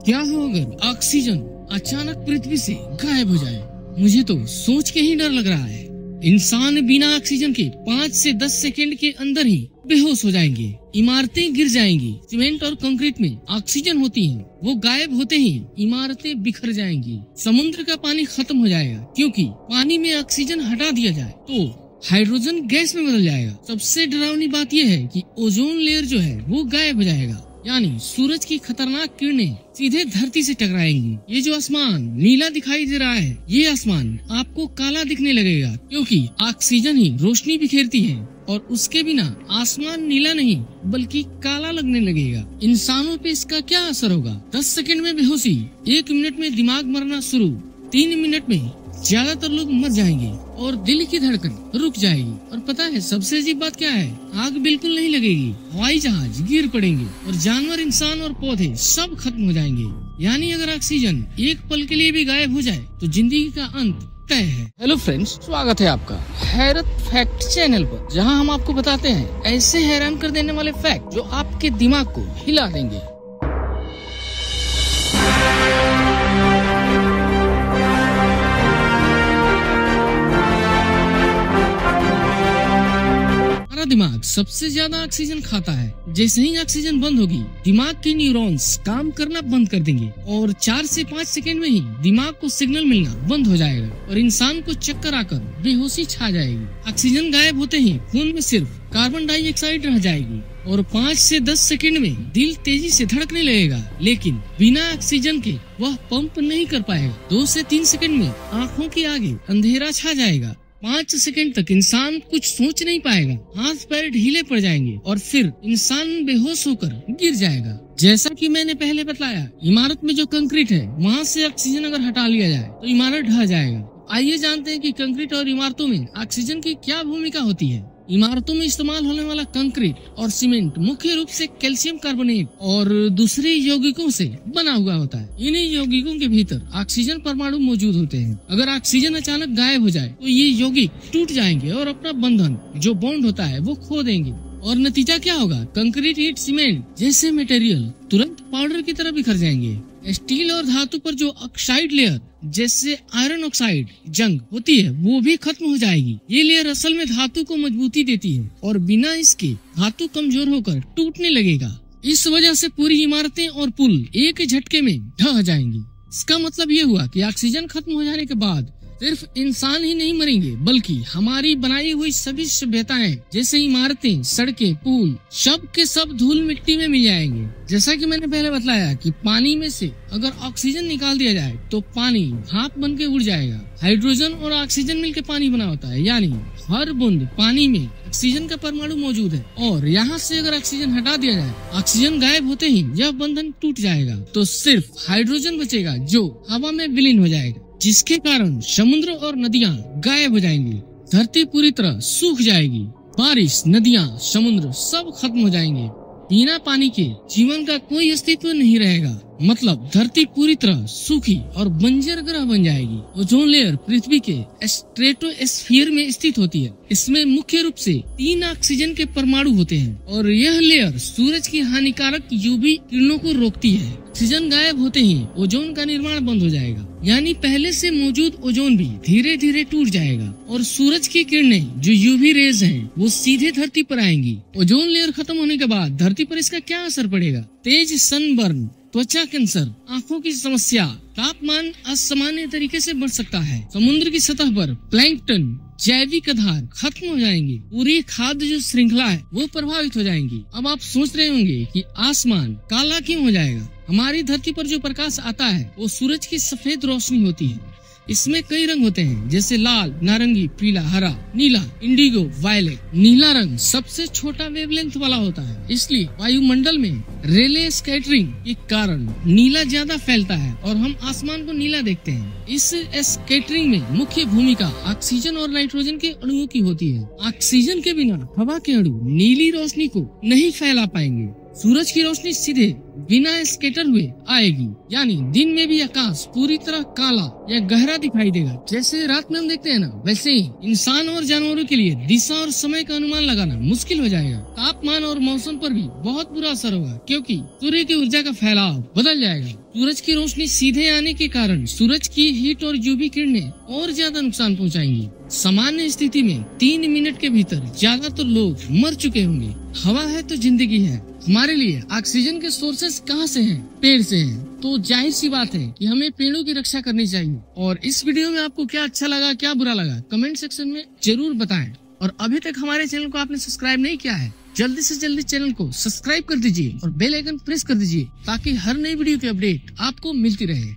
क्या हो अगर ऑक्सीजन अचानक पृथ्वी से गायब हो जाए? मुझे तो सोच के ही डर लग रहा है। इंसान बिना ऑक्सीजन के 5 से 10 सेकंड के अंदर ही बेहोश हो जाएंगे। इमारतें गिर जाएंगी। सीमेंट और कंक्रीट में ऑक्सीजन होती है, वो गायब होते ही इमारतें बिखर जाएंगी। समुद्र का पानी खत्म हो जाएगा, क्योंकि पानी में ऑक्सीजन हटा दिया जाए तो हाइड्रोजन गैस में बदल जाएगा। सबसे डरावनी बात यह है कि ओजोन लेयर जो है वो गायब हो जाएगा, यानी सूरज की खतरनाक किरणें सीधे धरती से टकराएंगी। ये जो आसमान नीला दिखाई दे रहा है, ये आसमान आपको काला दिखने लगेगा, क्योंकि ऑक्सीजन ही रोशनी बिखेरती है और उसके बिना आसमान नीला नहीं बल्कि काला लगने लगेगा। इंसानों पे इसका क्या असर होगा? 10 सेकंड में बेहोशी, 1 मिनट में दिमाग मरना शुरू, 3 मिनट में ज्यादातर लोग मर जाएंगे और दिल की धड़कन रुक जाएगी। और पता है सबसे अजीब बात क्या है? आग बिल्कुल नहीं लगेगी, हवाई जहाज गिर पड़ेंगे और जानवर, इंसान और पौधे सब खत्म हो जाएंगे। यानी अगर ऑक्सीजन एक पल के लिए भी गायब हो जाए तो जिंदगी का अंत तय है। हेलो फ्रेंड्स, स्वागत है आपका हैरत फैक्ट चैनल पर, जहां हम आपको बताते हैं ऐसे हैरान कर देने वाले फैक्ट जो आपके दिमाग को हिला देंगे। दिमाग सबसे ज्यादा ऑक्सीजन खाता है। जैसे ही ऑक्सीजन बंद होगी, दिमाग के न्यूरॉन्स काम करना बंद कर देंगे और 4 से 5 सेकंड में ही दिमाग को सिग्नल मिलना बंद हो जाएगा और इंसान को चक्कर आकर बेहोशी छा जाएगी। ऑक्सीजन गायब होते ही खून में सिर्फ कार्बन डाइऑक्साइड रह जाएगी और 5 से 10 सेकंड में दिल तेजी से धड़कने लगेगा, लेकिन बिना ऑक्सीजन के वह पंप नहीं कर पाएगा। 2 से 3 सेकंड में आँखों के आगे अंधेरा छा जाएगा। 5 सेकंड तक इंसान कुछ सोच नहीं पाएगा, हाथ पैर ढीले पड़ जाएंगे और फिर इंसान बेहोश होकर गिर जाएगा। जैसा कि मैंने पहले बताया, इमारत में जो कंक्रीट है वहाँ से ऑक्सीजन अगर हटा लिया जाए तो इमारत ढह जाएगा। आइए जानते हैं कि कंक्रीट और इमारतों में ऑक्सीजन की क्या भूमिका होती है। इमारतों में इस्तेमाल होने वाला कंक्रीट और सीमेंट मुख्य रूप से कैल्शियम कार्बोनेट और दूसरे यौगिकों से बना हुआ होता है। इन्हीं यौगिकों के भीतर ऑक्सीजन परमाणु मौजूद होते हैं। अगर ऑक्सीजन अचानक गायब हो जाए तो ये यौगिक टूट जाएंगे और अपना बंधन जो बॉन्ड होता है वो खो देंगे और नतीजा क्या होगा? कंक्रीट, ईंट, सीमेंट जैसे मटेरियल तुरंत पाउडर की तरह बिखर जाएंगे। स्टील और धातु पर जो ऑक्साइड लेयर जैसे आयरन ऑक्साइड जंग होती है वो भी खत्म हो जाएगी। ये लेयर असल में धातु को मजबूती देती है और बिना इसके धातु कमजोर होकर टूटने लगेगा। इस वजह से पूरी इमारतें और पुल एक झटके में ढह जाएंगी। इसका मतलब ये हुआ कि ऑक्सीजन खत्म हो जाने के बाद सिर्फ इंसान ही नहीं मरेंगे, बल्कि हमारी बनाई हुई सभी सभ्यताएं जैसे इमारतें, सड़कें, पुल सब के सब धूल मिट्टी में मिल जाएंगे। जैसा कि मैंने पहले बताया कि पानी में से अगर ऑक्सीजन निकाल दिया जाए तो पानी भाप बन के उड़ जाएगा। हाइड्रोजन और ऑक्सीजन मिलकर पानी बना होता है, यानी हर बूंद पानी में ऑक्सीजन का परमाणु मौजूद है। और यहाँ से अगर ऑक्सीजन हटा दिया जाए, ऑक्सीजन गायब होते ही यह बंधन टूट जाएगा तो सिर्फ हाइड्रोजन बचेगा जो हवा में विलीन हो जाएगा, जिसके कारण समुद्र और नदियाँ गायब हो जाएंगी। धरती पूरी तरह सूख जाएगी। बारिश, नदियाँ, समुद्र सब खत्म हो जाएंगे। बिना पानी के जीवन का कोई अस्तित्व नहीं रहेगा। मतलब धरती पूरी तरह सूखी और बंजर ग्रह बन जाएगी। ओजोन लेयर पृथ्वी के स्ट्रेटोस्फीयर में स्थित होती है। इसमें मुख्य रूप से 3 ऑक्सीजन के परमाणु होते हैं और यह लेयर सूरज की हानिकारक यूवी किरणों को रोकती है। ऑक्सीजन गायब होते ही ओजोन का निर्माण बंद हो जाएगा, यानी पहले से मौजूद ओजोन भी धीरे धीरे टूट जाएगा और सूरज की किरणें जो यूवी रेज हैं वो सीधे धरती पर आएंगी। ओजोन लेयर खत्म होने के बाद धरती पर इसका क्या असर पड़ेगा? तेज सनबर्न, त्वचा कैंसर, आंखों की समस्या, तापमान असामान्य तरीके से बढ़ सकता है। समुद्र की सतह पर प्लैंकटन, जैविक आधार खत्म हो जाएंगे। पूरी खाद्य जो श्रृंखला है वो प्रभावित हो जाएंगी। अब आप सोच रहे होंगे कि आसमान काला क्यों हो जाएगा? हमारी धरती पर जो प्रकाश आता है वो सूरज की सफेद रोशनी होती है। इसमें कई रंग होते हैं, जैसे लाल, नारंगी, पीला, हरा, नीला, इंडिगो, वायलेट। नीला रंग सबसे छोटा वेवलेंथ वाला होता है, इसलिए वायुमंडल में रेले स्कैटरिंग के कारण नीला ज्यादा फैलता है और हम आसमान को नीला देखते हैं। इस स्कैटरिंग में मुख्य भूमिका ऑक्सीजन और नाइट्रोजन के अणुओं की होती है। ऑक्सीजन के बिना हवा के अणु नीली रोशनी को नहीं फैला पाएंगे। सूरज की रोशनी सीधे बिना स्कैटर हुए आएगी, यानी दिन में भी आकाश पूरी तरह काला या गहरा दिखाई देगा। जैसे रात में हम देखते हैं ना, वैसे ही इंसान और जानवरों के लिए दिशा और समय का अनुमान लगाना मुश्किल हो जाएगा। तापमान और मौसम पर भी बहुत बुरा असर होगा, क्योंकि सूर्य की ऊर्जा का फैलाव बदल जाएगा। सूरज की रोशनी सीधे आने के कारण सूरज की हीट और यूवी किरणें और ज्यादा नुकसान पहुंचाएंगी। सामान्य स्थिति में 3 मिनट के भीतर ज्यादातर लोग मर चुके होंगे। हवा है तो जिंदगी है। हमारे लिए ऑक्सीजन के सोर्सेस कहाँ से हैं? पेड़ से हैं। तो जाहिर सी बात है कि हमें पेड़ों की रक्षा करनी चाहिए। और इस वीडियो में आपको क्या अच्छा लगा, क्या बुरा लगा, कमेंट सेक्शन में जरूर बताएं। और अभी तक हमारे चैनल को आपने सब्सक्राइब नहीं किया है, जल्दी से जल्दी चैनल को सब्सक्राइब कर दीजिए और बेल आइकन प्रेस कर दीजिए, ताकि हर नई वीडियो की अपडेट आपको मिलती रहे।